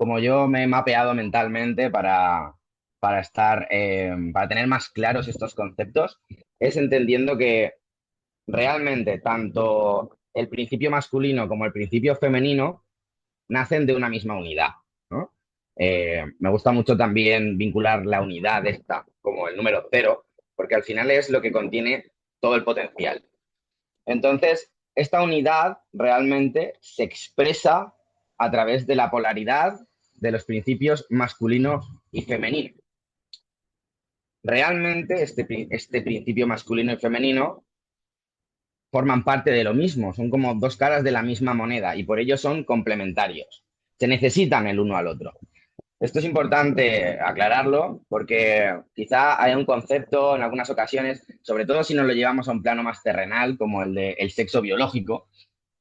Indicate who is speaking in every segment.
Speaker 1: como yo me he mapeado mentalmente para tener más claros estos conceptos, es entendiendo que realmente tanto el principio masculino como el principio femenino nacen de una misma unidad, ¿no? Me gusta mucho también vincular la unidad esta como el número cero, porque al final es lo que contiene todo el potencial. Entonces, esta unidad realmente se expresa a través de la polaridad de los principios masculino y femenino. Realmente este principio masculino y femenino forman parte de lo mismo, son como dos caras de la misma moneda y por ello son complementarios. Se necesitan el uno al otro. Esto es importante aclararlo porque quizá haya un concepto en algunas ocasiones, sobre todo si nos lo llevamos a un plano más terrenal, como el del sexo biológico,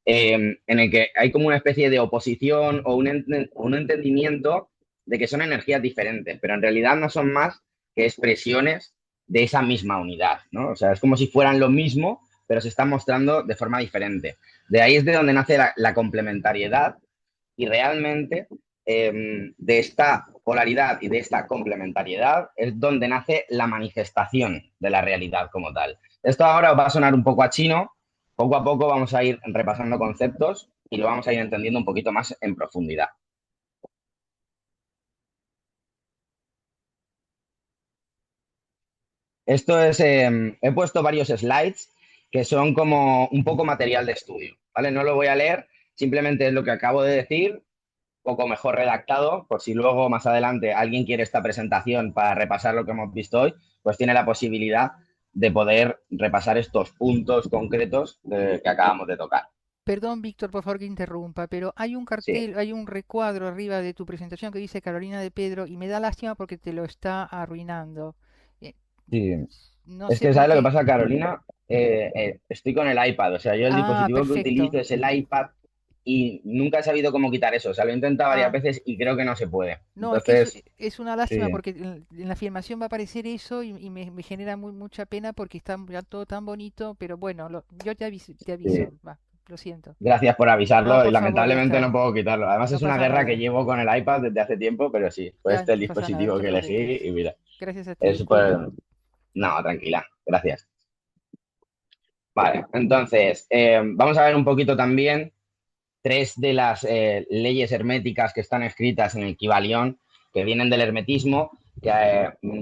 Speaker 1: en el que hay como una especie de oposición o un entendimiento de que son energías diferentes, pero en realidad no son más que expresiones de esa misma unidad, ¿no? O sea, es como si fueran lo mismo, pero se están mostrando de forma diferente. De ahí es de donde nace la complementariedad y realmente de esta polaridad y de esta complementariedad es donde nace la manifestación de la realidad como tal. Esto ahora os va a sonar un poco a chino, poco a poco vamos a ir repasando conceptos y lo vamos a ir entendiendo un poquito más en profundidad. Esto es, he puesto varios slides que son como un poco material de estudio, ¿vale? No lo voy a leer, simplemente es lo que acabo de decir, poco mejor redactado, por si luego más adelante alguien quiere esta presentación para repasar lo que hemos visto hoy, pues tiene la posibilidad de poder repasar estos puntos concretos que acabamos de tocar.
Speaker 2: Perdón, Víctor, por favor que interrumpa, pero hay un
Speaker 1: Sí,
Speaker 2: cartel, hay un recuadro arriba de tu presentación que dice Carolina de Pedro y me da lástima porque te lo está arruinando. Eh,
Speaker 1: sí.
Speaker 2: no
Speaker 1: Es
Speaker 2: sé
Speaker 1: que,
Speaker 2: por
Speaker 1: ¿sabes lo que
Speaker 2: qué.
Speaker 1: pasa, Carolina? Estoy con el iPad, o sea, yo el
Speaker 2: Ah,
Speaker 1: dispositivo que
Speaker 2: perfecto.
Speaker 1: utilizo es el iPad y nunca he sabido cómo quitar eso. O sea, lo he intentado varias
Speaker 2: Ah,
Speaker 1: veces y creo que no se puede.
Speaker 2: no, es que
Speaker 1: Entonces,
Speaker 2: es una lástima
Speaker 1: sí.
Speaker 2: porque en la filmación va a aparecer eso y me genera mucha pena porque está ya todo tan bonito, pero bueno, yo te aviso,
Speaker 1: Sí.
Speaker 2: va, lo siento.
Speaker 1: Gracias por
Speaker 2: No,
Speaker 1: avisarlo y
Speaker 2: por favor, ya
Speaker 1: lamentablemente no
Speaker 2: está,
Speaker 1: puedo quitarlo. Además
Speaker 2: no
Speaker 1: es una
Speaker 2: pasa
Speaker 1: guerra que
Speaker 2: nada,
Speaker 1: llevo con el iPad desde hace tiempo, pero sí, fue
Speaker 2: ya
Speaker 1: este
Speaker 2: no
Speaker 1: el
Speaker 2: pasa nada, no
Speaker 1: dispositivo
Speaker 2: te
Speaker 1: que elegí
Speaker 2: preocupes.
Speaker 1: y mira,
Speaker 2: Gracias a ti,
Speaker 1: es súper...
Speaker 2: disculpa.
Speaker 1: No, tranquila, gracias. Vale, entonces, vamos a ver un poquito también tres de las leyes herméticas que están escritas en el Kybalión, que vienen del hermetismo, que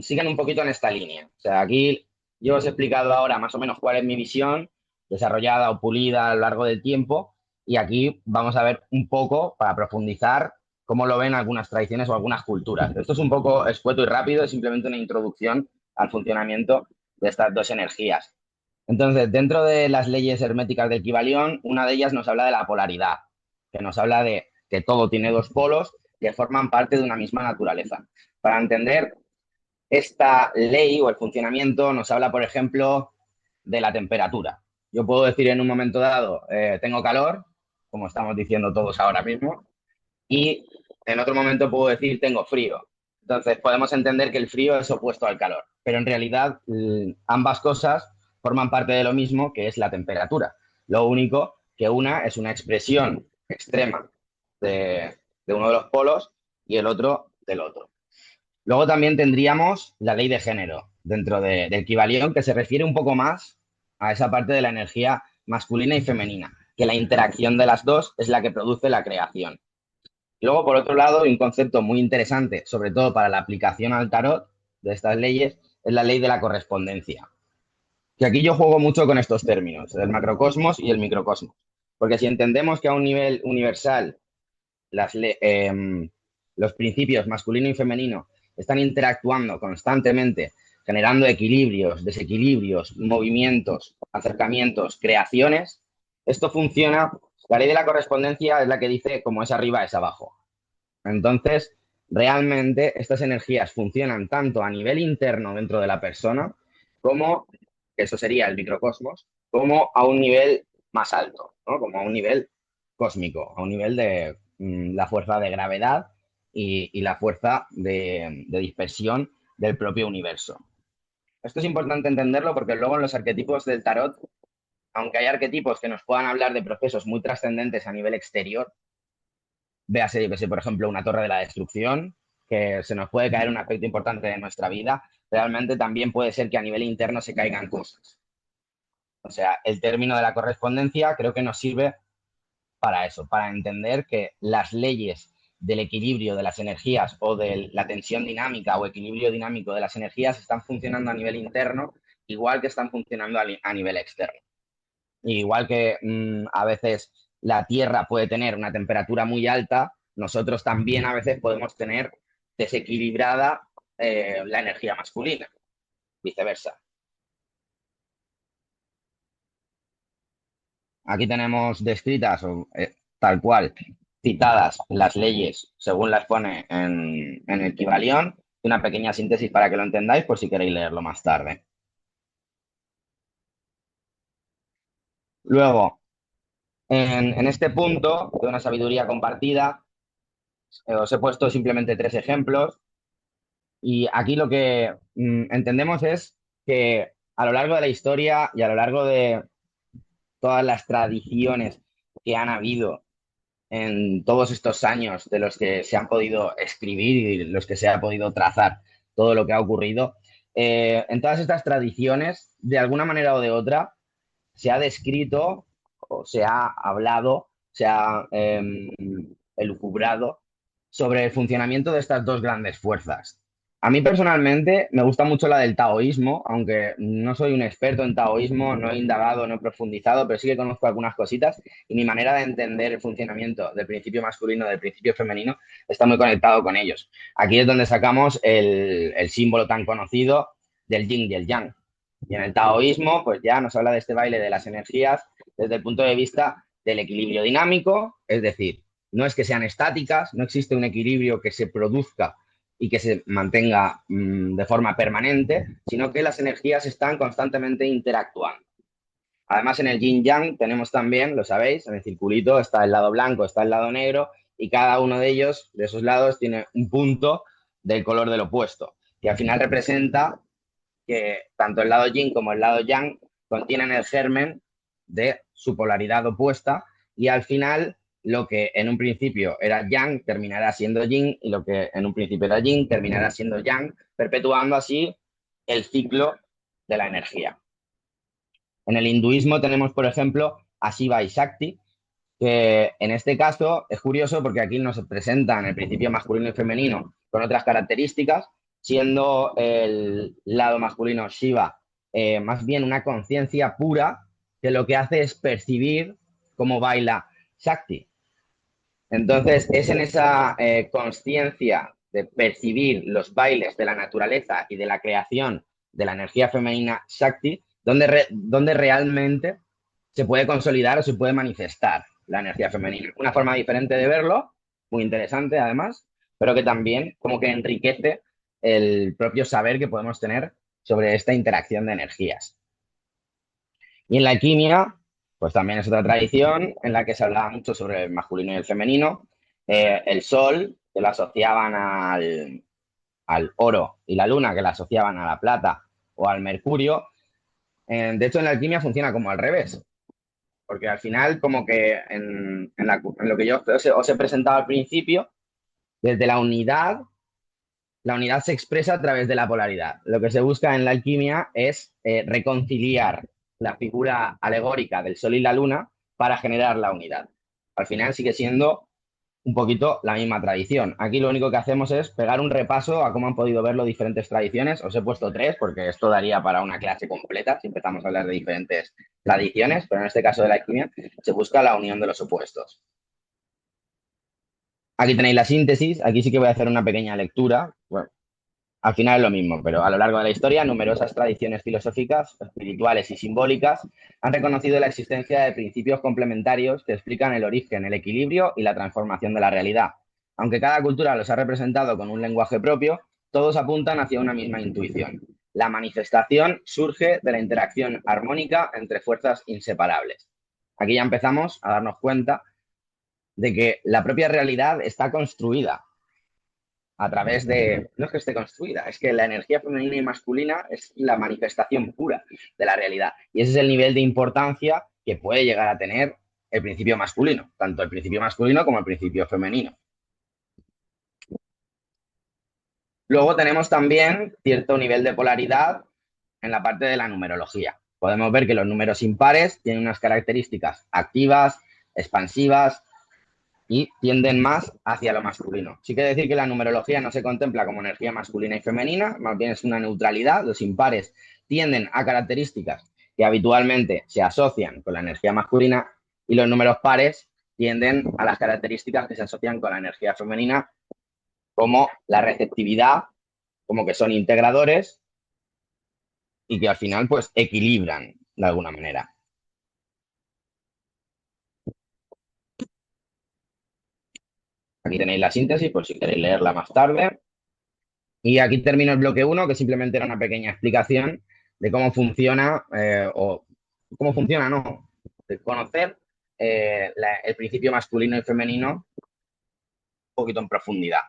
Speaker 1: siguen un poquito en esta línea. O sea, aquí yo os he explicado ahora más o menos cuál es mi visión, desarrollada o pulida a lo largo del tiempo, y aquí vamos a ver un poco para profundizar cómo lo ven algunas tradiciones o algunas culturas. Esto es un poco escueto y rápido, es simplemente una introducción al funcionamiento de estas dos energías. Entonces, dentro de las leyes herméticas del Kybalión, una de ellas nos habla de la polaridad, que nos habla de que todo tiene dos polos que forman parte de una misma naturaleza. Para entender esta ley o el funcionamiento, nos habla, por ejemplo, de la temperatura. Yo puedo decir en un momento dado, tengo calor, como estamos diciendo todos ahora mismo, y en otro momento puedo decir, tengo frío. Entonces, podemos entender que el frío es opuesto al calor, pero en realidad ambas cosas forman parte de lo mismo, que es la temperatura. Lo único que una es una expresión extrema de uno de los polos y el otro del otro. Luego también tendríamos la ley de género dentro del Kybalión, que se refiere un poco más a esa parte de la energía masculina y femenina, que la interacción de las dos es la que produce la creación. Y luego, por otro lado, hay un concepto muy interesante, sobre todo para la aplicación al tarot de estas leyes, es la ley de la correspondencia. Que aquí yo juego mucho con estos términos, el macrocosmos y el microcosmos. Porque si entendemos que a un nivel universal los principios masculino y femenino están interactuando constantemente, generando equilibrios, desequilibrios, movimientos, acercamientos, creaciones, esto funciona. La ley de la correspondencia es la que dice como es arriba es abajo. Entonces, realmente estas energías funcionan tanto a nivel interno dentro de la persona como, que eso sería el microcosmos, como a un nivel más alto, ¿no? Como a un nivel cósmico, a un nivel de la fuerza de gravedad y la fuerza de dispersión del propio universo. Esto es importante entenderlo porque luego en los arquetipos del tarot, aunque hay arquetipos que nos puedan hablar de procesos muy trascendentes a nivel exterior, véase, yo que sé, por ejemplo, una torre de la destrucción, que se nos puede caer un aspecto importante de nuestra vida, realmente también puede ser que a nivel interno se caigan cosas. O sea, el término de la correspondencia creo que nos sirve para eso, para entender que las leyes del equilibrio de las energías o de la tensión dinámica o equilibrio dinámico de las energías están funcionando a nivel interno igual que están funcionando a nivel externo. Igual que a veces la Tierra puede tener una temperatura muy alta, nosotros también a veces podemos tener desequilibrada la energía masculina, viceversa. Aquí tenemos descritas, tal cual, citadas las leyes según las pone en el Kybalión, una pequeña síntesis para que lo entendáis por si queréis leerlo más tarde. Luego, en este punto de una sabiduría compartida, os he puesto simplemente tres ejemplos y aquí lo que entendemos es que a lo largo de la historia y a lo largo de todas las tradiciones que han habido en todos estos años de los que se han podido escribir y los que se ha podido trazar todo lo que ha ocurrido, en todas estas tradiciones, de alguna manera o de otra, se ha descrito o se ha hablado, se ha elucubrado sobre el funcionamiento de estas dos grandes fuerzas. A mí personalmente me gusta mucho la del taoísmo, aunque no soy un experto en taoísmo, no he indagado, no he profundizado, pero sí que conozco algunas cositas y mi manera de entender el funcionamiento del principio masculino, del principio femenino, está muy conectado con ellos. Aquí es donde sacamos el símbolo tan conocido del yin y el yang. Y en el taoísmo, pues ya nos habla de este baile de las energías desde el punto de vista del equilibrio dinámico, es decir, no es que sean estáticas, no existe un equilibrio que se produzca y que se mantenga de forma permanente, sino que las energías están constantemente interactuando. Además, en el yin yang tenemos también, lo sabéis, en el circulito está el lado blanco, está el lado negro, y cada uno de ellos, de esos lados, tiene un punto del color del opuesto, que al final representa que tanto el lado yin como el lado yang contienen el germen de su polaridad opuesta y al final lo que en un principio era yang terminará siendo yin y lo que en un principio era yin terminará siendo yang, perpetuando así el ciclo de la energía. En el hinduismo tenemos, por ejemplo, a Shiva y Shakti, que en este caso es curioso porque aquí nos presentan el principio masculino y femenino con otras características, siendo el lado masculino Shiva más bien una conciencia pura que lo que hace es percibir cómo baila Shakti. Entonces es en esa conciencia de percibir los bailes de la naturaleza y de la creación de la energía femenina Shakti donde realmente se puede consolidar o se puede manifestar la energía femenina. Una forma diferente de verlo, muy interesante además, pero que también como que enriquece el propio saber que podemos tener sobre esta interacción de energías. Y en la alquimia, pues también es otra tradición en la que se hablaba mucho sobre el masculino y el femenino. El sol, que lo asociaban al oro, y la luna, que la asociaban a la plata o al mercurio. De hecho, en la alquimia funciona como al revés. Porque al final, como que en lo que yo os he presentado al principio, desde la unidad se expresa a través de la polaridad. Lo que se busca en la alquimia es reconciliar la figura alegórica del Sol y la Luna para generar la unidad. Al final sigue siendo un poquito la misma tradición. Aquí lo único que hacemos es pegar un repaso a cómo han podido verlo diferentes tradiciones. Os he puesto tres porque esto daría para una clase completa si empezamos a hablar de diferentes tradiciones, pero en este caso de la alquimia se busca la unión de los opuestos. Aquí tenéis la síntesis, aquí sí que voy a hacer una pequeña lectura. Bueno, al final es lo mismo, pero a lo largo de la historia, numerosas tradiciones filosóficas, espirituales y simbólicas han reconocido la existencia de principios complementarios que explican el origen, el equilibrio y la transformación de la realidad. Aunque cada cultura los ha representado con un lenguaje propio, todos apuntan hacia una misma intuición. La manifestación surge de la interacción armónica entre fuerzas inseparables. Aquí ya empezamos a darnos cuenta de que la propia realidad está construida a través de, no es que esté construida, es que la energía femenina y masculina es la manifestación pura de la realidad. Y ese es el nivel de importancia que puede llegar a tener el principio masculino, tanto el principio masculino como el principio femenino. Luego tenemos también cierto nivel de polaridad en la parte de la numerología. Podemos ver que los números impares tienen unas características activas, expansivas y tienden más hacia lo masculino. Sí quiere decir que la numerología no se contempla como energía masculina y femenina, más bien es una neutralidad. Los impares tienden a características que habitualmente se asocian con la energía masculina y los números pares tienden a las características que se asocian con la energía femenina, como la receptividad, como que son integradores y que al final pues equilibran de alguna manera. Aquí tenéis la síntesis por si queréis leerla más tarde. Y aquí termino el bloque 1, que simplemente era una pequeña explicación de cómo funciona, o cómo funciona, no, de conocer el principio masculino y femenino un poquito en profundidad.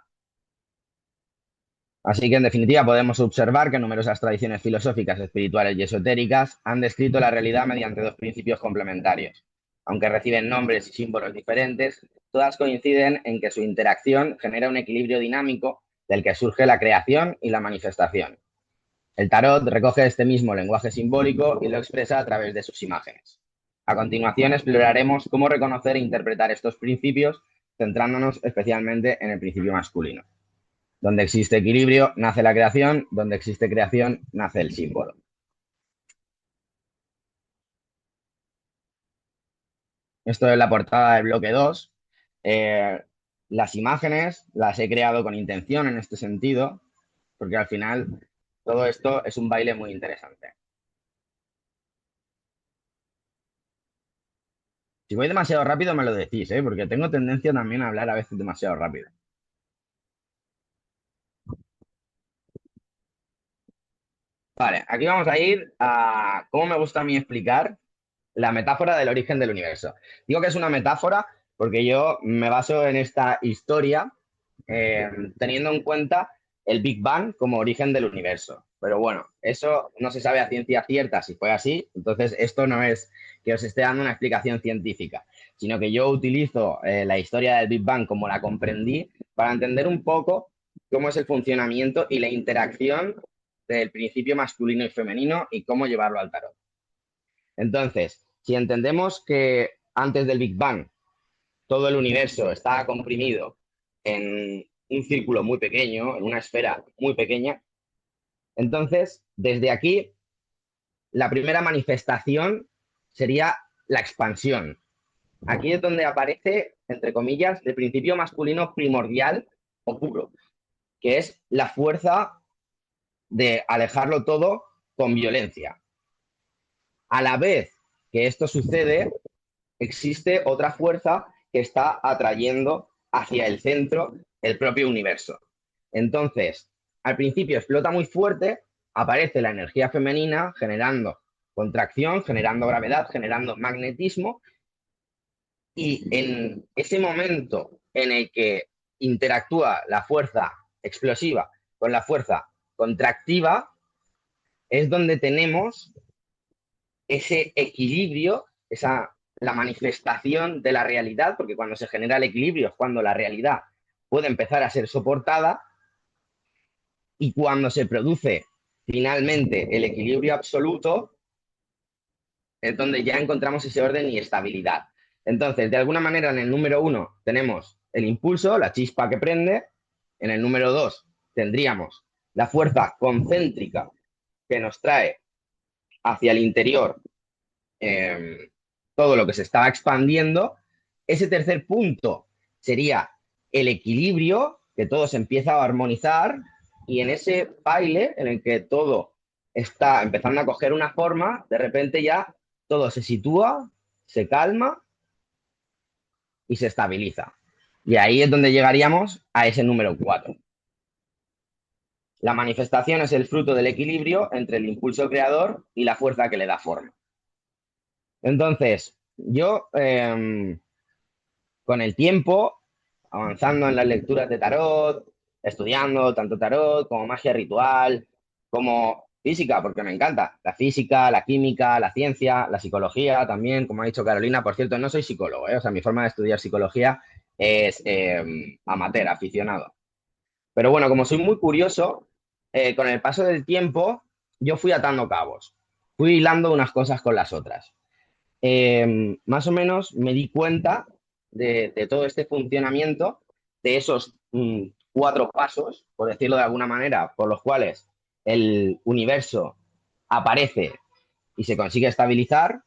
Speaker 1: Así que, en definitiva, podemos observar que numerosas tradiciones filosóficas, espirituales y esotéricas han descrito la realidad mediante dos principios complementarios. Aunque reciben nombres y símbolos diferentes, todas coinciden en que su interacción genera un equilibrio dinámico del que surge la creación y la manifestación. El tarot recoge este mismo lenguaje simbólico y lo expresa a través de sus imágenes. A continuación, exploraremos cómo reconocer e interpretar estos principios, centrándonos especialmente en el principio masculino. Donde existe equilibrio, nace la creación. Donde existe creación, nace el símbolo. Esto es la portada del bloque 2. Las imágenes las he creado con intención en este sentido, porque al final todo esto es un baile muy interesante. Si voy demasiado rápido me lo decís, ¿eh? Porque tengo tendencia también a hablar a veces demasiado rápido. Vale, aquí vamos a ir a cómo me gusta a mí explicar la metáfora del origen del universo. Digo que es una metáfora porque yo me baso en esta historia teniendo en cuenta el Big Bang como origen del universo. Pero bueno, eso no se sabe a ciencia cierta si fue así. Entonces, esto no es que os esté dando una explicación científica, sino que yo utilizo la historia del Big Bang como la comprendí para entender un poco cómo es el funcionamiento y la interacción del principio masculino y femenino y cómo llevarlo al tarot. Entonces, si entendemos que antes del Big Bang todo el universo estaba comprimido en un círculo muy pequeño, en una esfera muy pequeña, entonces desde aquí la primera manifestación sería la expansión. Aquí es donde aparece, entre comillas, el principio masculino primordial o puro, que es la fuerza de alejarlo todo con violencia. A la vez que esto sucede, existe otra fuerza que está atrayendo hacia el centro el propio universo. Entonces, al principio explota muy fuerte, aparece la energía femenina generando contracción, generando gravedad, generando magnetismo, y en ese momento en el que interactúa la fuerza explosiva con la fuerza contractiva, es donde tenemos ese equilibrio, la manifestación de la realidad, porque cuando se genera el equilibrio es cuando la realidad puede empezar a ser soportada, y cuando se produce finalmente el equilibrio absoluto es donde ya encontramos ese orden y estabilidad. Entonces, de alguna manera, en el número 1 tenemos el impulso, la chispa que prende. En el número 2 tendríamos la fuerza concéntrica que nos trae hacia el interior todo lo que se estaba expandiendo. Ese tercer punto sería el equilibrio, que todo se empieza a armonizar, y en ese baile en el que todo está empezando a coger una forma, de repente ya todo se sitúa, se calma y se estabiliza. Y ahí es donde llegaríamos a ese número 4. La manifestación es el fruto del equilibrio entre el impulso creador y la fuerza que le da forma. Entonces, yo con el tiempo, avanzando en las lecturas de tarot, estudiando tanto tarot como magia ritual, como física, porque me encanta. La física, la química, la ciencia, la psicología también, como ha dicho Carolina. Por cierto, no soy psicólogo, ¿eh? O sea, mi forma de estudiar psicología es amateur, aficionado. Pero bueno, como soy muy curioso, con el paso del tiempo yo fui atando cabos, fui hilando unas cosas con las otras. Más o menos me di cuenta de todo este funcionamiento, de esos cuatro pasos, por decirlo de alguna manera, por los cuales el universo aparece y se consigue estabilizar,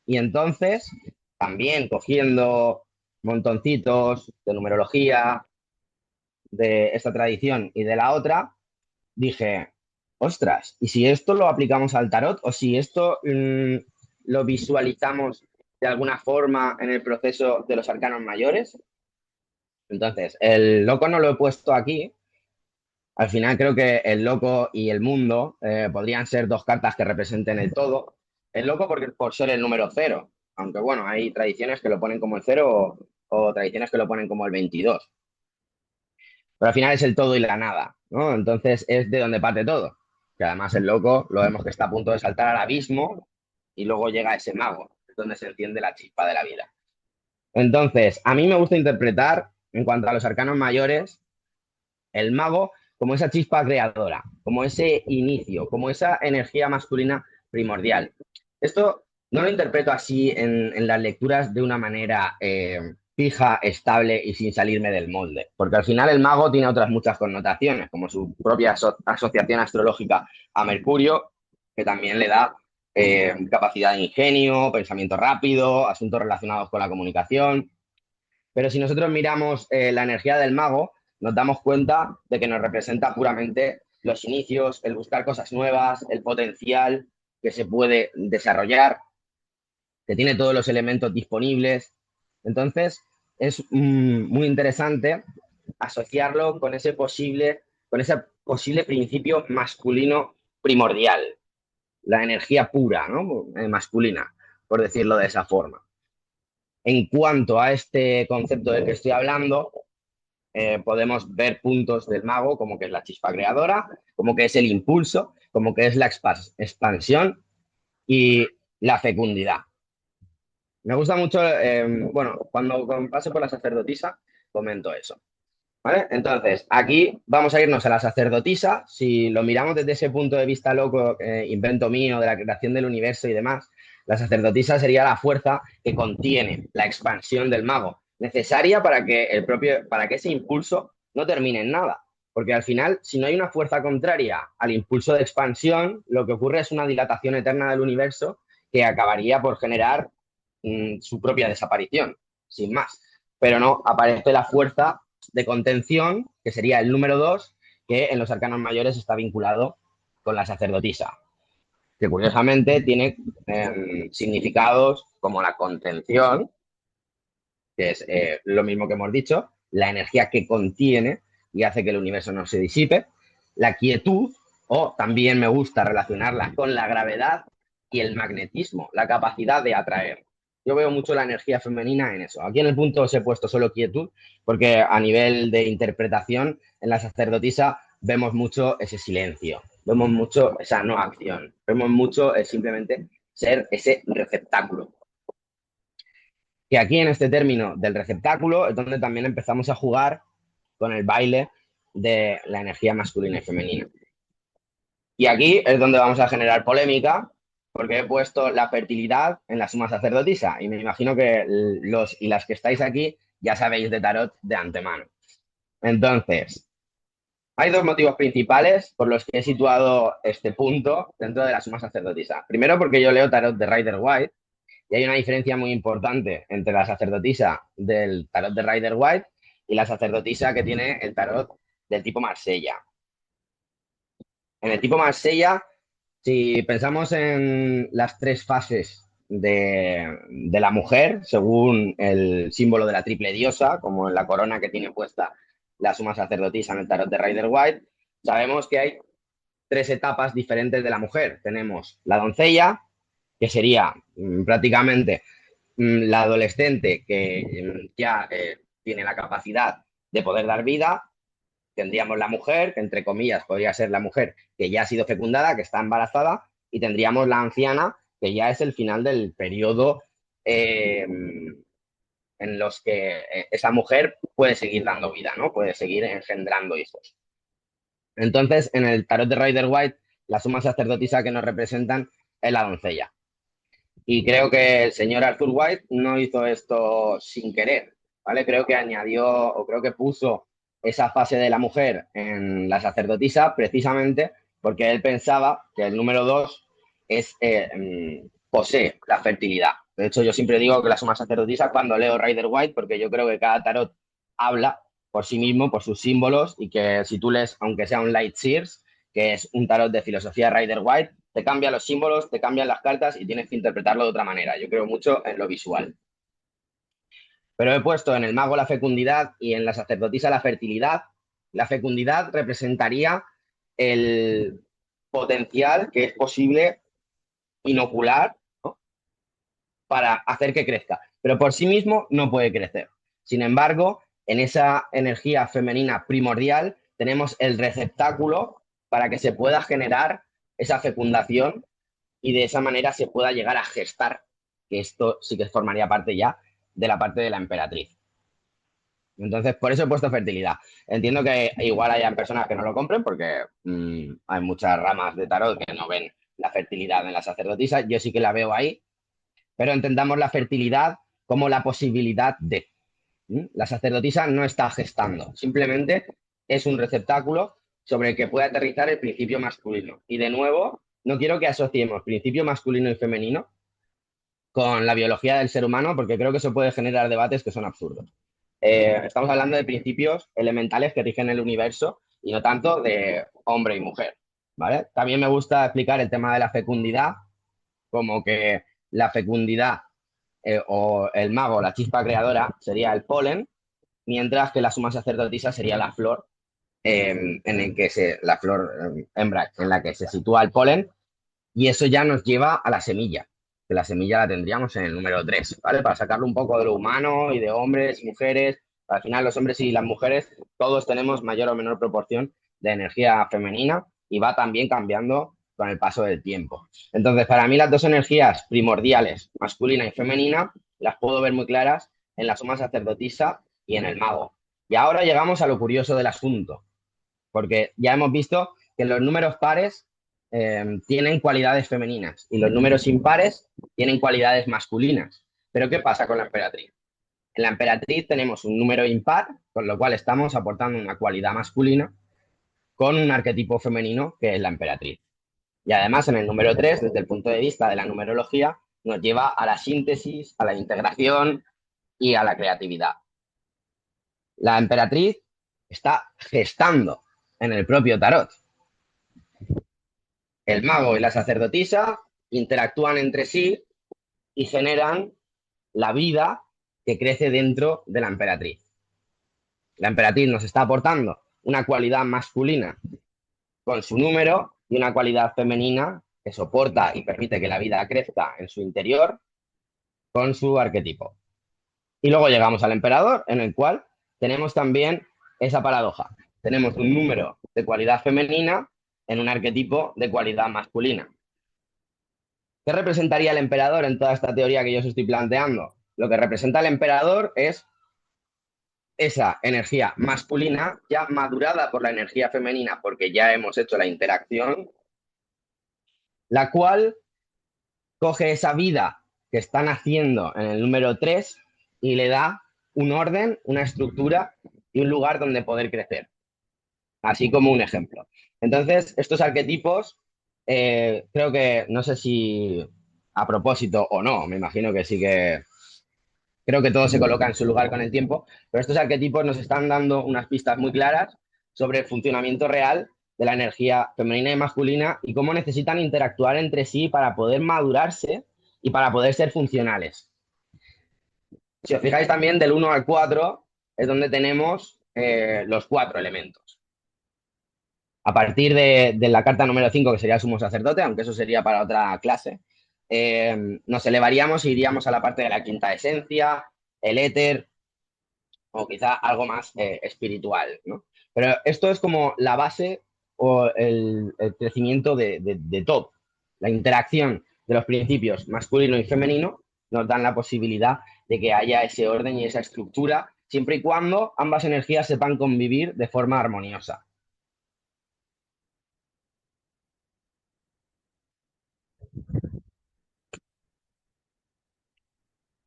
Speaker 1: y entonces también cogiendo montoncitos de numerología, de esta tradición y de la otra, dije, ostras, ¿y si esto lo aplicamos al tarot o si esto lo visualizamos de alguna forma en el proceso de los arcanos mayores? Entonces, el loco no lo he puesto aquí. Al final creo que el loco y el mundo podrían ser dos cartas que representen el todo. El loco porque, por ser el número cero, aunque bueno, hay tradiciones que lo ponen como el cero o tradiciones que lo ponen como el 22. Pero al final es el todo y la nada, ¿no? Entonces es de donde parte todo. Que además el loco lo vemos que está a punto de saltar al abismo y luego llega ese mago, donde se enciende la chispa de la vida. Entonces, a mí me gusta interpretar, en cuanto a los arcanos mayores, el mago como esa chispa creadora, como ese inicio, como esa energía masculina primordial. Esto no lo interpreto así en las lecturas de una manera fija, estable y sin salirme del molde, porque al final el mago tiene otras muchas connotaciones, como su propia asociación astrológica a Mercurio, que también le da capacidad de ingenio, pensamiento rápido, asuntos relacionados con la comunicación. Pero si nosotros miramos la energía del mago, nos damos cuenta de que nos representa puramente los inicios, el buscar cosas nuevas, el potencial que se puede desarrollar, que tiene todos los elementos disponibles. Entonces, es muy interesante asociarlo con ese posible principio masculino primordial, la energía pura, ¿no? Masculina, por decirlo de esa forma. En cuanto a este concepto del que estoy hablando, podemos ver puntos del mago como que es la chispa creadora, como que es el impulso, como que es la expansión y la fecundidad. Me gusta mucho, bueno, cuando pase por la sacerdotisa, comento eso. ¿Vale? Entonces, aquí vamos a irnos a la sacerdotisa. Si lo miramos desde ese punto de vista loco, invento mío, de la creación del universo y demás, la sacerdotisa sería la fuerza que contiene la expansión del mago, necesaria para que ese impulso no termine en nada. Porque al final, si no hay una fuerza contraria al impulso de expansión, lo que ocurre es una dilatación eterna del universo que acabaría por generar su propia desaparición, sin más. Pero no, aparece la fuerza de contención, que sería el número 2, que en los arcanos mayores está vinculado con la sacerdotisa, que curiosamente tiene significados como la contención, que es lo mismo que hemos dicho, la energía que contiene y hace que el universo no se disipe, la quietud, o también me gusta relacionarla con la gravedad y el magnetismo, la capacidad de atraer. Yo veo mucho la energía femenina en eso. Aquí en el punto os he puesto solo quietud, porque a nivel de interpretación en la sacerdotisa vemos mucho ese silencio, vemos mucho esa no acción, vemos mucho simplemente ser ese receptáculo, que aquí en este término del receptáculo es donde también empezamos a jugar con el baile de la energía masculina y femenina. Y aquí es donde vamos a generar polémica, porque he puesto la fertilidad en la suma sacerdotisa, y me imagino que los y las que estáis aquí ya sabéis de tarot de antemano. Entonces, hay dos motivos principales por los que he situado este punto dentro de la suma sacerdotisa. Primero, porque yo leo tarot de Rider White, y hay una diferencia muy importante entre la sacerdotisa del tarot de Rider White y la sacerdotisa que tiene el tarot del tipo Marsella. En el tipo Marsella, si pensamos en las tres fases de la mujer, según el símbolo de la triple diosa, como en la corona que tiene puesta la suma sacerdotisa en el tarot de Rider White, sabemos que hay tres etapas diferentes de la mujer. Tenemos la doncella, que sería prácticamente la adolescente que ya tiene la capacidad de poder dar vida. tendríamos la mujer, que entre comillas podría ser la mujer que ya ha sido fecundada, que está embarazada, y tendríamos la anciana, que ya es el final del periodo eh, en los que esa mujer puede seguir dando vida, ¿no? Puede seguir engendrando hijos. Entonces, en el tarot de Rider White, la suma sacerdotisa que nos representan es la doncella. Y creo que el señor Arthur White no hizo esto sin querer, ¿vale? Creo que añadió o creo que puso esa fase de la mujer en la sacerdotisa precisamente porque él pensaba que el número 2 es, posee la fertilidad. De hecho, yo siempre digo que la suma sacerdotisa cuando leo Rider White, porque yo creo que cada tarot habla por sí mismo, por sus símbolos, y que si tú lees, aunque sea un Light Sears, que es un tarot de filosofía Rider White, te cambian los símbolos, te cambian las cartas y tienes que interpretarlo de otra manera. Yo creo mucho en lo visual. Pero he puesto en el mago la fecundidad y en la sacerdotisa la fertilidad. La fecundidad representaría el potencial que es posible inocular, ¿no? Para hacer que crezca, pero por sí mismo no puede crecer. Sin embargo, en esa energía femenina primordial tenemos el receptáculo para que se pueda generar esa fecundación y de esa manera se pueda llegar a gestar, que esto sí que formaría parte ya de la parte de la emperatriz. Entonces, por eso he puesto fertilidad. Entiendo que igual hayan personas que no lo compren porque hay muchas ramas de tarot que no ven la fertilidad en la sacerdotisa. Yo sí que la veo ahí, pero entendamos la fertilidad como la posibilidad de. La sacerdotisa no está gestando, simplemente es un receptáculo sobre el que puede aterrizar el principio masculino. Y de nuevo, no quiero que asociemos principio masculino y femenino con la biología del ser humano, porque creo que eso puede generar debates que son absurdos. Estamos hablando de principios elementales que rigen el universo y no tanto de hombre y mujer, ¿vale? También me gusta explicar el tema de la fecundidad, como que la fecundidad o el mago, la chispa creadora, sería el polen, mientras que la suma sacerdotisa sería la flor en el que la flor hembra en la que se sitúa el polen, y eso ya nos lleva a la semilla, que la semilla la tendríamos en el número 3, ¿vale? Para sacarlo un poco de lo humano y de hombres y mujeres. Al final, los hombres y las mujeres, todos tenemos mayor o menor proporción de energía femenina y va también cambiando con el paso del tiempo. Entonces, para mí las dos energías primordiales, masculina y femenina, las puedo ver muy claras en la suma sacerdotisa y en el mago. Y ahora llegamos a lo curioso del asunto, porque ya hemos visto que los números pares tienen cualidades femeninas y los números impares tienen cualidades masculinas. Pero ¿qué pasa con la emperatriz? En la emperatriz tenemos un número impar, con lo cual estamos aportando una cualidad masculina con un arquetipo femenino que es la emperatriz. Y además en el número 3, desde el punto de vista de la numerología, nos lleva a la síntesis, a la integración y a la creatividad. La emperatriz está gestando en el propio tarot. El mago y la sacerdotisa interactúan entre sí y generan la vida que crece dentro de la emperatriz. La emperatriz nos está aportando una cualidad masculina con su número y una cualidad femenina que soporta y permite que la vida crezca en su interior con su arquetipo. Y luego llegamos al emperador, en el cual tenemos también esa paradoja. Tenemos un número de cualidad femenina en un arquetipo de cualidad masculina. ¿Qué representaría el emperador en toda esta teoría que yo os estoy planteando? Lo que representa el emperador es esa energía masculina ya madurada por la energía femenina, porque ya hemos hecho la interacción, la cual coge esa vida que están haciendo en el número 3 y le da un orden, una estructura y un lugar donde poder crecer, así como un ejemplo. Entonces, estos arquetipos, creo que, no sé si a propósito o no, me imagino que sí que creo que todo se coloca en su lugar con el tiempo, pero estos arquetipos nos están dando unas pistas muy claras sobre el funcionamiento real de la energía femenina y masculina y cómo necesitan interactuar entre sí para poder madurarse y para poder ser funcionales. Si os fijáis también del 1 al 4 es donde tenemos los 4 elementos. A partir de la carta número 5, que sería el sumo sacerdote, aunque eso sería para otra clase, nos elevaríamos e iríamos a la parte de la quinta esencia, el éter, o quizá algo más espiritual, ¿no? Pero esto es como la base o el crecimiento de todo. La interacción de los principios masculino y femenino nos dan la posibilidad de que haya ese orden y esa estructura, siempre y cuando ambas energías sepan convivir de forma armoniosa.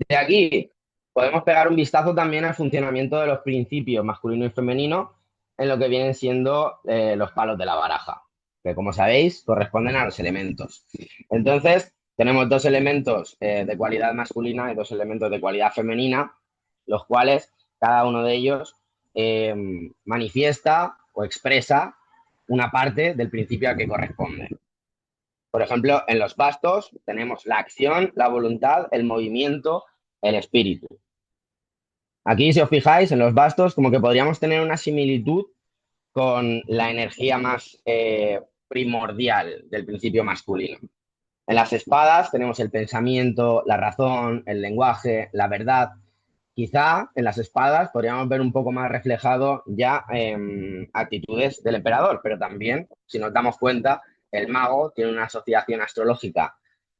Speaker 1: De aquí podemos pegar un vistazo también al funcionamiento de los principios masculino y femenino en lo que vienen siendo los palos de la baraja, que como sabéis corresponden a los elementos. Entonces, tenemos dos elementos de cualidad masculina y dos elementos de cualidad femenina, los cuales cada uno de ellos manifiesta o expresa una parte del principio al que corresponde. Por ejemplo, en los bastos tenemos la acción, la voluntad, el movimiento, el espíritu. Aquí, si os fijáis, en los bastos, como que podríamos tener una similitud con la energía más primordial del principio masculino. En las espadas tenemos el pensamiento, la razón, el lenguaje, la verdad. Quizá en las espadas podríamos ver un poco más reflejado ya actitudes del emperador, pero también, si nos damos cuenta, el mago tiene una asociación astrológica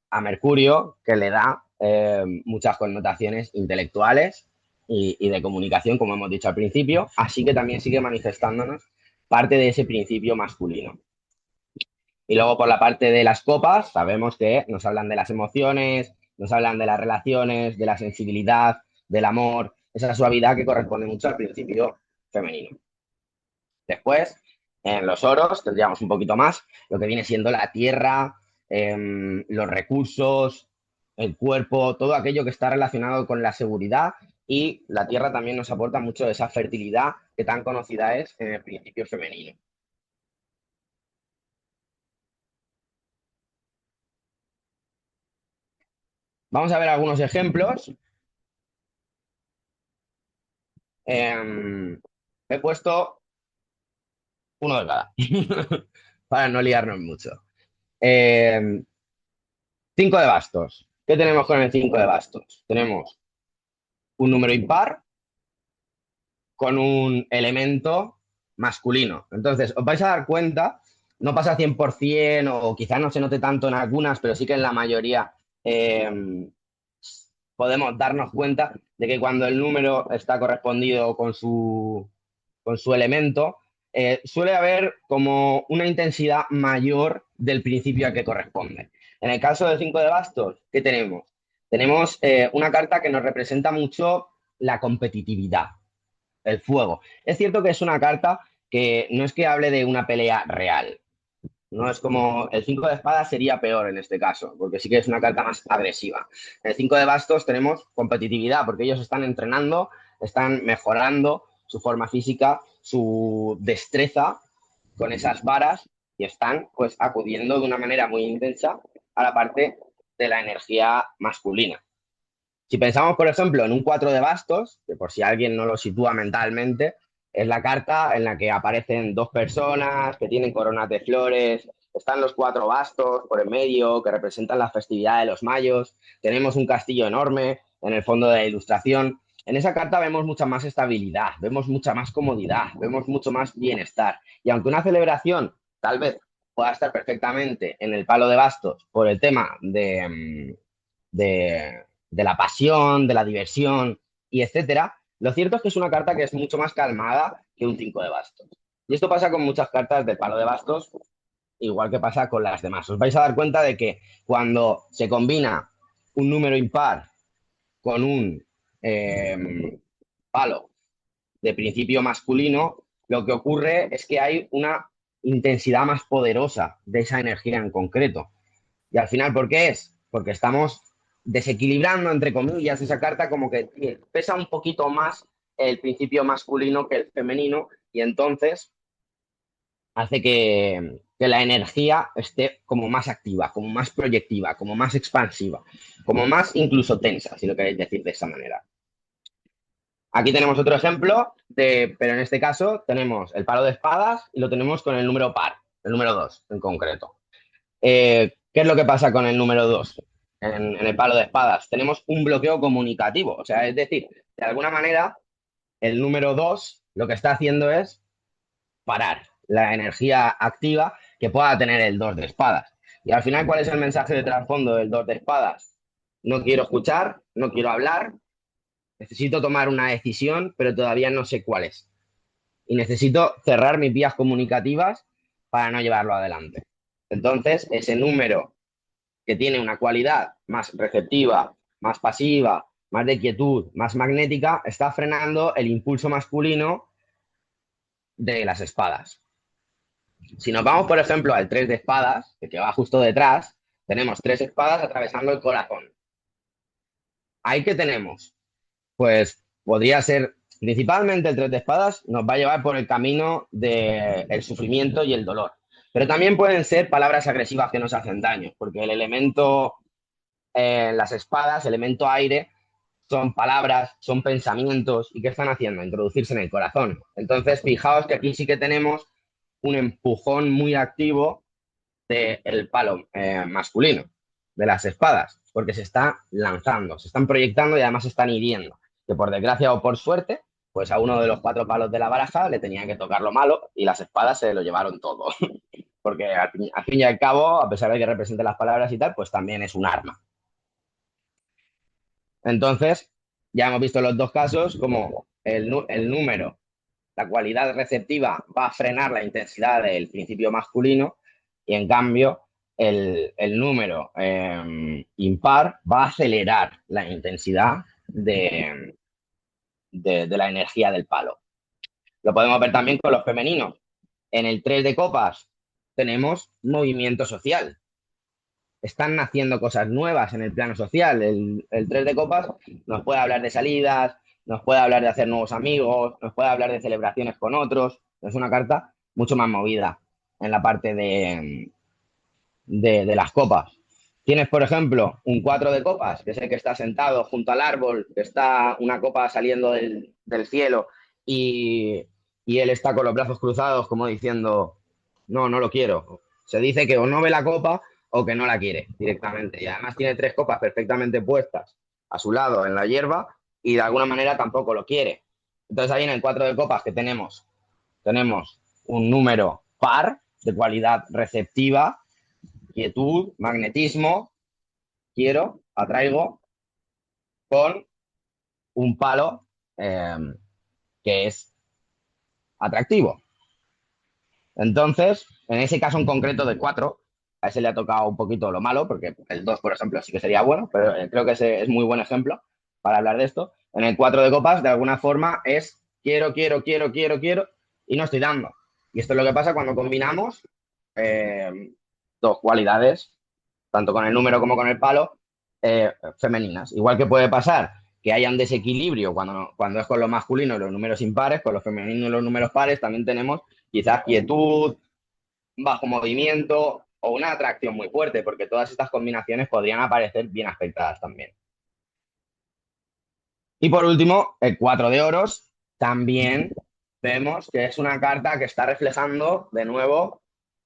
Speaker 1: a Mercurio que le da muchas connotaciones intelectuales y de comunicación, como hemos dicho al principio, así que también sigue manifestándonos parte de ese principio masculino. Y luego por la parte de las copas, sabemos que nos hablan de las emociones, nos hablan de las relaciones, de la sensibilidad, del amor, esa suavidad que corresponde mucho al principio femenino. Después, en los oros tendríamos un poquito más lo que viene siendo la tierra, los recursos, el cuerpo, todo aquello que está relacionado con la seguridad y la tierra también nos aporta mucho de esa fertilidad que tan conocida es en el principio femenino. Vamos a ver algunos ejemplos. Eh, He puesto uno de cada para no liarnos mucho. Eh, 5 de bastos. ¿Qué tenemos con el 5 de bastos? Tenemos un número impar con un elemento masculino. Entonces, os vais a dar cuenta, no pasa 100% o quizás no se note tanto en algunas, pero sí que en la mayoría podemos darnos cuenta de que cuando el número está correspondido con su elemento, suele haber como una intensidad mayor del principio al que corresponde. En el caso del 5 de bastos, ¿qué tenemos? Tenemos una carta que nos representa mucho la competitividad, el fuego. Es cierto que es una carta que no es que hable de una pelea real, no es como el 5 de espadas sería peor en este caso, porque sí que es una carta más agresiva. En el 5 de bastos tenemos competitividad, porque ellos están entrenando, están mejorando su forma física, su destreza con esas varas y están pues acudiendo de una manera muy intensa a la parte de la energía masculina. Si pensamos, por ejemplo, en un 4 de bastos, que por si alguien no lo sitúa mentalmente, es la carta en la que aparecen dos personas que tienen coronas de flores, están los cuatro bastos por el medio que representan la festividad de los mayos, tenemos un castillo enorme en el fondo de la ilustración. En esa carta vemos mucha más estabilidad, vemos mucha más comodidad, vemos mucho más bienestar. Y aunque una celebración tal vez pueda estar perfectamente en el palo de bastos por el tema de la pasión, de la diversión y etcétera, lo cierto es que es una carta que es mucho más calmada que un 5 de bastos. Y esto pasa con muchas cartas del palo de bastos, igual que pasa con las demás. Os vais a dar cuenta de que cuando se combina un número impar con un palo de principio masculino, lo que ocurre es que hay una intensidad más poderosa de esa energía en concreto. Y al final, ¿por qué es? Porque estamos desequilibrando, entre comillas, esa carta como que pesa un poquito más el principio masculino que el femenino y entonces hace que la energía esté como más activa, como más proyectiva, como más expansiva, como más incluso tensa, si lo queréis decir de esa manera. Aquí tenemos otro ejemplo, pero en este caso tenemos el palo de espadas y lo tenemos con el número par, el número 2 en concreto. ¿Qué es lo que pasa con el número 2 en el palo de espadas? Tenemos un bloqueo comunicativo, o sea, es decir, de alguna manera, el número 2 lo que está haciendo es parar la energía activa que pueda tener el 2 de espadas. Y al final, ¿cuál es el mensaje de trasfondo del 2 de espadas? No quiero escuchar, no quiero hablar, necesito tomar una decisión, pero todavía no sé cuál es. Y necesito cerrar mis vías comunicativas para no llevarlo adelante. Entonces, ese número que tiene una cualidad más receptiva, más pasiva, más de quietud, más magnética, está frenando el impulso masculino de las espadas. Si nos vamos, por ejemplo, al 3 de espadas, que va justo detrás, tenemos 3 espadas atravesando el corazón. ¿Ahí qué tenemos? Pues podría ser, principalmente el 3 de espadas nos va a llevar por el camino del sufrimiento y el dolor. Pero también pueden ser palabras agresivas que nos hacen daño, porque el elemento, las espadas, elemento aire, son palabras, son pensamientos, ¿y qué están haciendo? Introducirse en el corazón. Entonces, fijaos que aquí sí que tenemos un empujón muy activo del palo masculino, de las espadas, porque se está lanzando, se están proyectando y además se están hiriendo. Que por desgracia o por suerte, pues a uno de los 4 palos de la baraja le tenían que tocar lo malo y las espadas se lo llevaron todo. Porque al fin y al cabo, a pesar de que represente las palabras y tal, pues también es un arma. Entonces, ya hemos visto en los dos casos como el número, la cualidad receptiva va a frenar la intensidad del principio masculino y en cambio el número impar va a acelerar la intensidad de la energía del palo. Lo podemos ver también con los femeninos. En el 3 de copas tenemos movimiento social. Están naciendo cosas nuevas en el plano social. El 3 de copas nos puede hablar de salidas, nos puede hablar de hacer nuevos amigos, nos puede hablar de celebraciones con otros. Es una carta mucho más movida en la parte de las copas. Tienes, por ejemplo, un 4 de copas, que es el que está sentado junto al árbol, que está una copa saliendo del cielo y él está con los brazos cruzados como diciendo, no, no lo quiero. Se dice que o no ve la copa o que no la quiere directamente. Y además tiene 3 copas perfectamente puestas a su lado en la hierba y de alguna manera tampoco lo quiere. Entonces ahí en el 4 de copas que tenemos un número par de cualidad receptiva, quietud, magnetismo, quiero, atraigo, con un palo eh, que es atractivo. Entonces, en ese caso en concreto de 4, a ese le ha tocado un poquito lo malo, porque el 2, por ejemplo, sí que sería bueno, pero creo que ese es muy buen ejemplo para hablar de esto. En el 4 de copas, de alguna forma, es quiero, quiero, quiero, quiero, quiero, y no estoy dando. Y esto es lo que pasa cuando combinamos dos cualidades, tanto con el número como con el palo, femeninas. Igual que puede pasar que haya un desequilibrio cuando es con los masculinos los números impares, con los femeninos los números pares, también tenemos quizás quietud, bajo movimiento o una atracción muy fuerte, porque todas estas combinaciones podrían aparecer bien afectadas también. Y por último, el 4 de oros, también vemos que es una carta que está reflejando de nuevo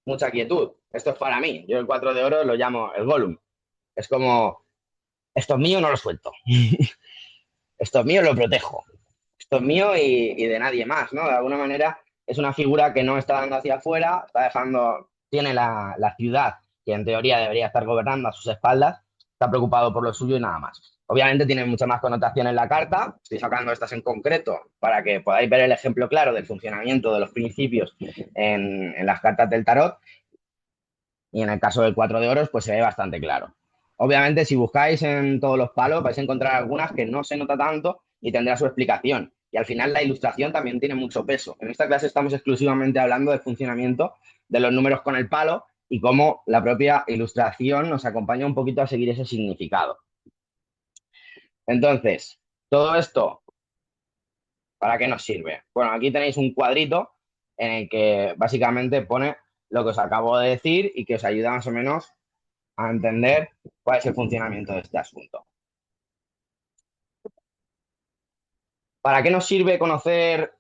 Speaker 1: mucha quietud. Esto es para mí. Yo el 4 de oros lo llamo el Gollum. Es como, esto es mío, no lo suelto. Esto es mío, lo protejo. Esto es mío y de nadie más, ¿no? De alguna manera es una figura que no está dando hacia afuera, está dejando, tiene la ciudad que en teoría debería estar gobernando a sus espaldas, está preocupado por lo suyo y nada más. Obviamente tiene mucha más connotación en la carta, estoy sacando estas en concreto para que podáis ver el ejemplo claro del funcionamiento de los principios en las cartas del tarot y en el caso del 4 de oros pues se ve bastante claro. Obviamente si buscáis en todos los palos vais a encontrar algunas que no se nota tanto y tendrá su explicación. Y al final la ilustración también tiene mucho peso. En esta clase estamos exclusivamente hablando del funcionamiento de los números con el palo y cómo la propia ilustración nos acompaña un poquito a seguir ese significado. Entonces, todo esto, ¿para qué nos sirve? Bueno, aquí tenéis un cuadrito en el que básicamente pone lo que os acabo de decir y que os ayuda más o menos a entender cuál es el funcionamiento de este asunto. ¿Para qué nos sirve conocer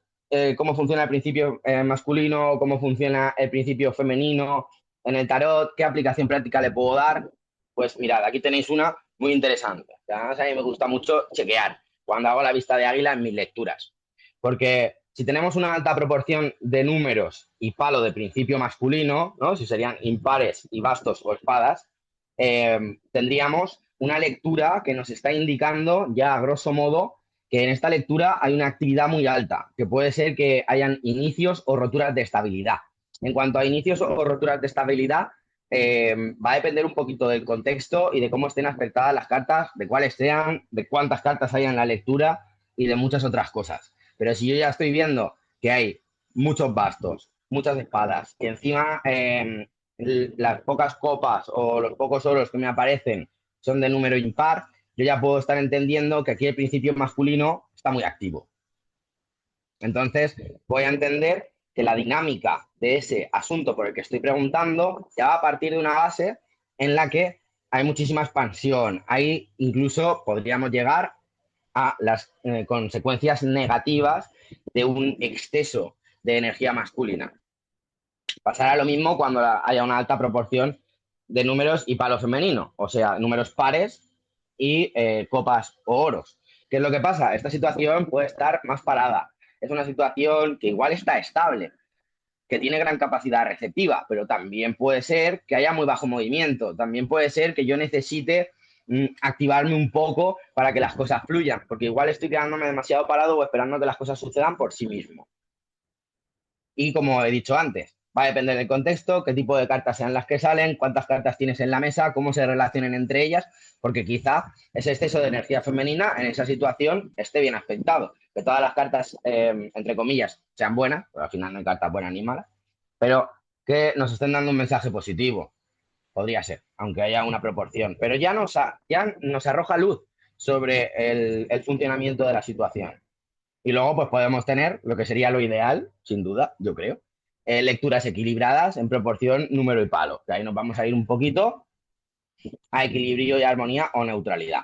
Speaker 1: cómo funciona el principio masculino, cómo funciona el principio femenino en el tarot? ¿Qué aplicación práctica le puedo dar? Pues mirad, aquí tenéis una muy interesante. Además, a mí me gusta mucho chequear cuando hago la vista de águila en mis lecturas. Porque si tenemos una alta proporción de números y palo de principio masculino, ¿no? Si serían impares y bastos o espadas, tendríamos una lectura que nos está indicando ya a grosso modo que en esta lectura hay una actividad muy alta, que puede ser que hayan inicios o roturas de estabilidad. En cuanto a inicios o roturas de estabilidad, va a depender un poquito del contexto y de cómo estén aspectadas las cartas, de cuáles sean, de cuántas cartas hay en la lectura y de muchas otras cosas. Pero si yo ya estoy viendo que hay muchos bastos, muchas espadas, y encima las pocas copas o los pocos oros que me aparecen son de número impar, yo ya puedo estar entendiendo que aquí el principio masculino está muy activo. Entonces, voy a entender que la dinámica de ese asunto por el que estoy preguntando ya va a partir de una base en la que hay muchísima expansión. Ahí incluso podríamos llegar a las consecuencias negativas de un exceso de energía masculina. Pasará lo mismo cuando haya una alta proporción de números y palos femeninos, o sea, números pares y copas o oros. ¿Qué es lo que pasa? Esta situación puede estar más parada. Es una situación que igual está estable, que tiene gran capacidad receptiva, pero también puede ser que haya muy bajo movimiento. También puede ser que yo necesite activarme un poco para que las cosas fluyan, porque igual estoy quedándome demasiado parado o esperando que las cosas sucedan por sí mismo. Y como he dicho antes, va a depender del contexto, qué tipo de cartas sean las que salen, cuántas cartas tienes en la mesa, cómo se relacionen entre ellas, porque quizá ese exceso de energía femenina en esa situación esté bien aspectado. Que todas las cartas, entre comillas, sean buenas, pero al final no hay cartas buenas ni malas, pero que nos estén dando un mensaje positivo. Podría ser, aunque haya una proporción. Pero ya nos arroja luz sobre el funcionamiento de la situación. Y luego, pues podemos tener lo que sería lo ideal, sin duda, yo creo, lecturas equilibradas en proporción número y palo. Que ahí nos vamos a ir un poquito a equilibrio y armonía o neutralidad.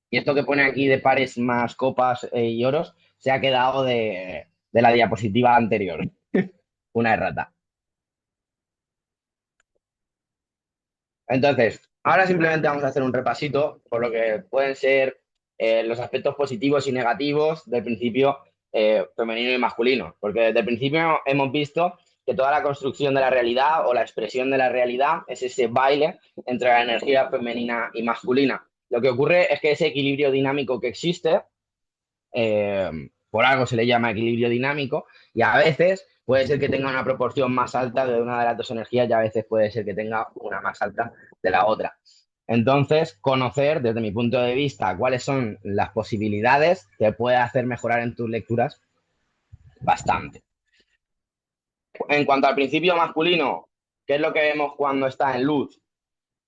Speaker 1: Y esto que pone aquí de pares más copas y oros se ha quedado de la diapositiva anterior. Una errata. Entonces, ahora simplemente vamos a hacer un repasito por lo que pueden ser los aspectos positivos y negativos del principio femenino y masculino. Porque desde el principio hemos visto que toda la construcción de la realidad o la expresión de la realidad es ese baile entre la energía femenina y masculina. Lo que ocurre es que ese equilibrio dinámico que existe eh, por algo se le llama equilibrio dinámico, y a veces puede ser que tenga una proporción más alta de una de las dos energías y a veces puede ser que tenga una más alta de la otra. Entonces, conocer desde mi punto de vista cuáles son las posibilidades te puede hacer mejorar en tus lecturas bastante. En cuanto al principio masculino, ¿qué es lo que vemos cuando está en luz?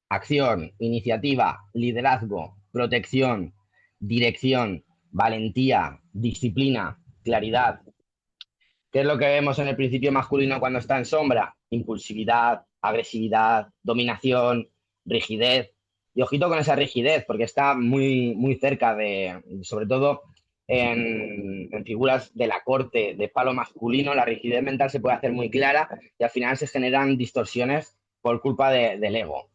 Speaker 1: Acción, iniciativa, liderazgo, protección, dirección, valentía, disciplina, claridad. ¿Qué es lo que vemos en el principio masculino cuando está en sombra? Impulsividad, agresividad, dominación, rigidez. Y ojito con esa rigidez, porque está muy, muy cerca de, sobre todo en figuras de la corte de palo masculino, la rigidez mental se puede hacer muy clara y al final se generan distorsiones por culpa del ego.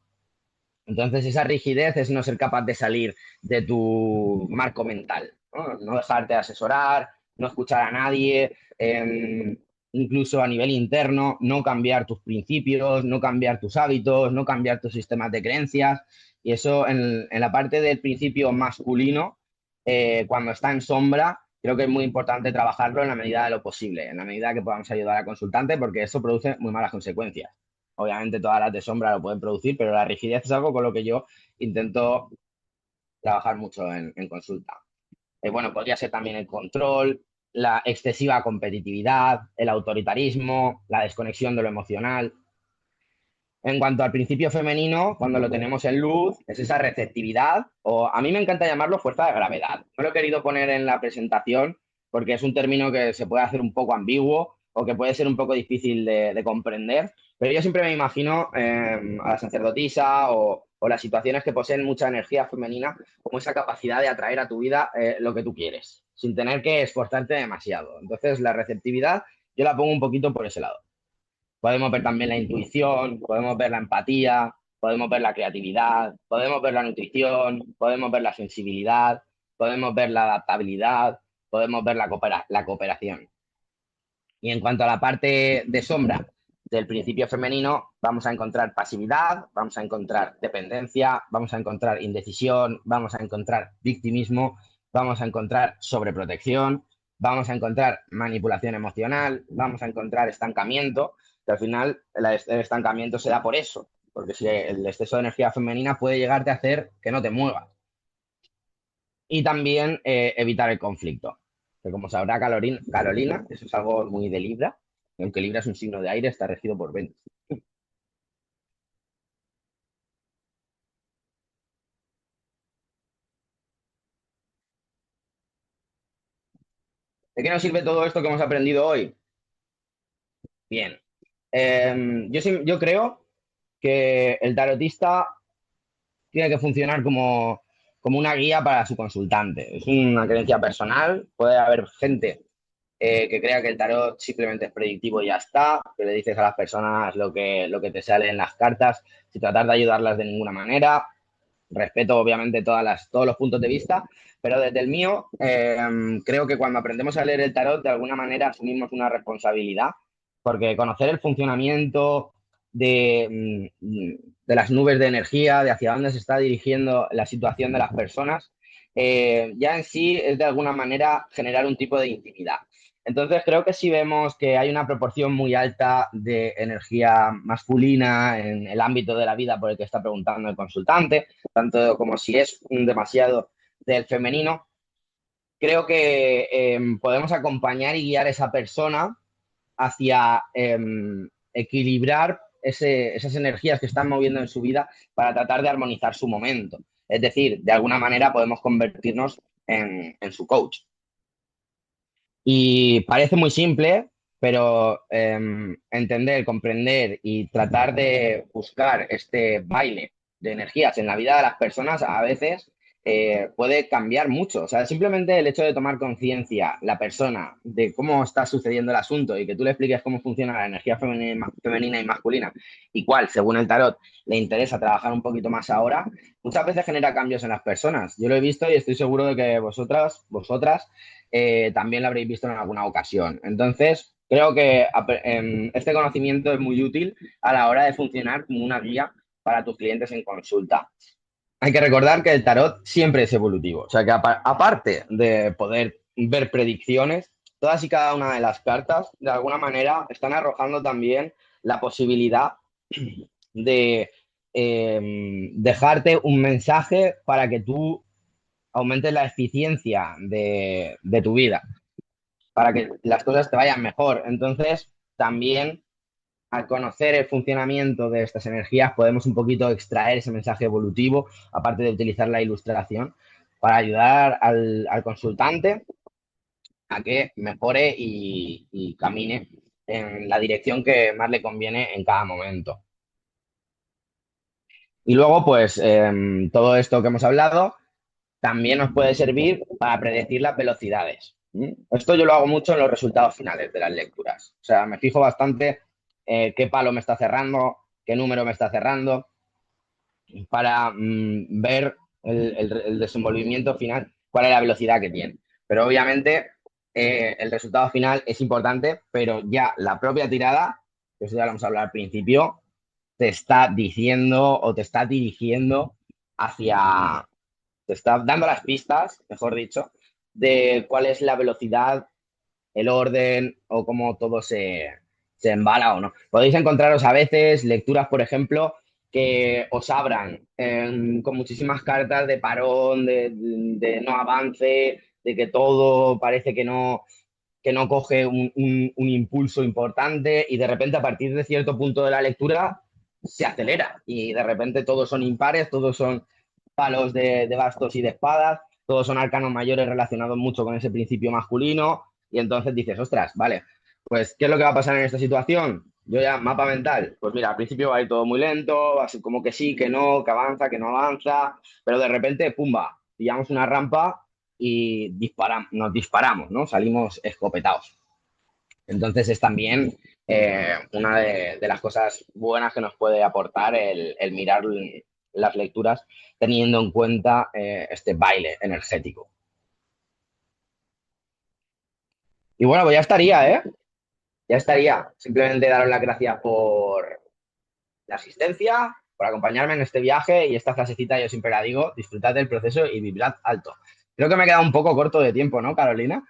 Speaker 1: Entonces, esa rigidez es no ser capaz de salir de tu marco mental, ¿no? No dejarte asesorar, no escuchar a nadie, incluso a nivel interno, no cambiar tus principios, no cambiar tus hábitos, no cambiar tus sistemas de creencias. Y eso en la parte del principio masculino, cuando está en sombra, creo que es muy importante trabajarlo en la medida de lo posible, en la medida que podamos ayudar al consultante, porque eso produce muy malas consecuencias. Obviamente todas las de sombra lo pueden producir, pero la rigidez es algo con lo que yo intento trabajar mucho en consulta. Bueno, podría ser también el control, la excesiva competitividad, el autoritarismo, la desconexión de lo emocional. En cuanto al principio femenino, cuando lo tenemos en luz, es esa receptividad, o a mí me encanta llamarlo fuerza de gravedad. No lo he querido poner en la presentación porque es un término que se puede hacer un poco ambiguo o que puede ser un poco difícil de comprender, pero yo siempre me imagino a la sacerdotisa o las situaciones que poseen mucha energía femenina como esa capacidad de atraer a tu vida lo que tú quieres, sin tener que esforzarte demasiado. Entonces, la receptividad yo la pongo un poquito por ese lado. Podemos ver también la intuición, podemos ver la empatía, podemos ver la creatividad, podemos ver la nutrición, podemos ver la sensibilidad, podemos ver la adaptabilidad, podemos ver la cooperación. Y en cuanto a la parte de sombra del principio femenino, vamos a encontrar pasividad, vamos a encontrar dependencia, vamos a encontrar indecisión, vamos a encontrar victimismo, vamos a encontrar sobreprotección, vamos a encontrar manipulación emocional, vamos a encontrar estancamiento, que al final el estancamiento se da por eso, porque si el exceso de energía femenina puede llegarte a hacer que no te muevas. Y también evitar el conflicto. Que como sabrá Carolina, eso es algo muy de Libra, y aunque Libra es un signo de aire, está regido por Venus. ¿De qué nos sirve todo esto que hemos aprendido hoy? Bien. Yo creo que el tarotista tiene que funcionar como una guía para su consultante. Es una creencia personal. Puede haber gente que crea que el tarot simplemente es predictivo y ya está, que le dices a las personas lo que te sale en las cartas, sin tratar de ayudarlas de ninguna manera. Respeto, obviamente, todos los puntos de vista, pero desde el mío, creo que cuando aprendemos a leer el tarot, de alguna manera asumimos una responsabilidad, porque conocer el funcionamiento de las nubes de energía, de hacia dónde se está dirigiendo la situación de las personas, ya en sí es de alguna manera generar un tipo de intimidad. Entonces creo que si vemos que hay una proporción muy alta de energía masculina en el ámbito de la vida por el que está preguntando el consultante, tanto como si es un demasiado del femenino, creo que podemos acompañar y guiar a esa persona hacia equilibrar esas energías que están moviendo en su vida para tratar de armonizar su momento. Es decir, de alguna manera podemos convertirnos en su coach. Y parece muy simple, pero entender, comprender y tratar de buscar este baile de energías en la vida de las personas a veces puede cambiar mucho. O sea, simplemente el hecho de tomar conciencia la persona de cómo está sucediendo el asunto y que tú le expliques cómo funciona la energía femenina y masculina y cuál, según el tarot, le interesa trabajar un poquito más ahora, muchas veces genera cambios en las personas. Yo lo he visto y estoy seguro de que vosotras también lo habréis visto en alguna ocasión. Entonces, creo que este conocimiento es muy útil a la hora de funcionar como una guía para tus clientes en consulta. Hay que recordar que el tarot siempre es evolutivo, o sea que aparte de poder ver predicciones, todas y cada una de las cartas de alguna manera están arrojando también la posibilidad de dejarte un mensaje para que tú aumentes la eficiencia de tu vida, para que las cosas te vayan mejor. Entonces, también al conocer el funcionamiento de estas energías, podemos un poquito extraer ese mensaje evolutivo, aparte de utilizar la ilustración, para ayudar al consultante a que mejore y camine en la dirección que más le conviene en cada momento. Y luego, pues, todo esto que hemos hablado también nos puede servir para predecir las velocidades. Esto yo lo hago mucho en los resultados finales de las lecturas. O sea, me fijo bastante qué palo me está cerrando, qué número me está cerrando, para ver el desenvolvimiento final, cuál es la velocidad que tiene. Pero obviamente el resultado final es importante, pero ya la propia tirada, que eso ya lo hemos hablado al principio, te está diciendo o te está dirigiendo hacia, te está dando las pistas, mejor dicho, de cuál es la velocidad, el orden o cómo todo se embala o no. Podéis encontraros a veces lecturas, por ejemplo, que os abran con muchísimas cartas de parón, de no avance, de que todo parece que no coge un impulso importante y de repente a partir de cierto punto de la lectura se acelera y de repente todos son impares, todos son palos de bastos y de espadas, todos son arcanos mayores relacionados mucho con ese principio masculino y entonces dices, ostras, vale, pues ¿qué es lo que va a pasar en esta situación? Yo ya, mapa mental, pues mira, al principio va a ir todo muy lento, así como que sí, que no, que avanza, que no avanza, pero de repente, pumba, pillamos una rampa y nos disparamos, ¿no? Salimos escopetados. Entonces es también una de las cosas buenas que nos puede aportar el mirar las lecturas teniendo en cuenta este baile energético. Y bueno, pues ya estaría, ¿eh? Ya estaría. Simplemente daros las gracias por la asistencia, por acompañarme en este viaje y esta frasecita yo siempre la digo, disfrutad del proceso y vibrad alto. Creo que me he quedado un poco corto de tiempo, ¿no, Carolina?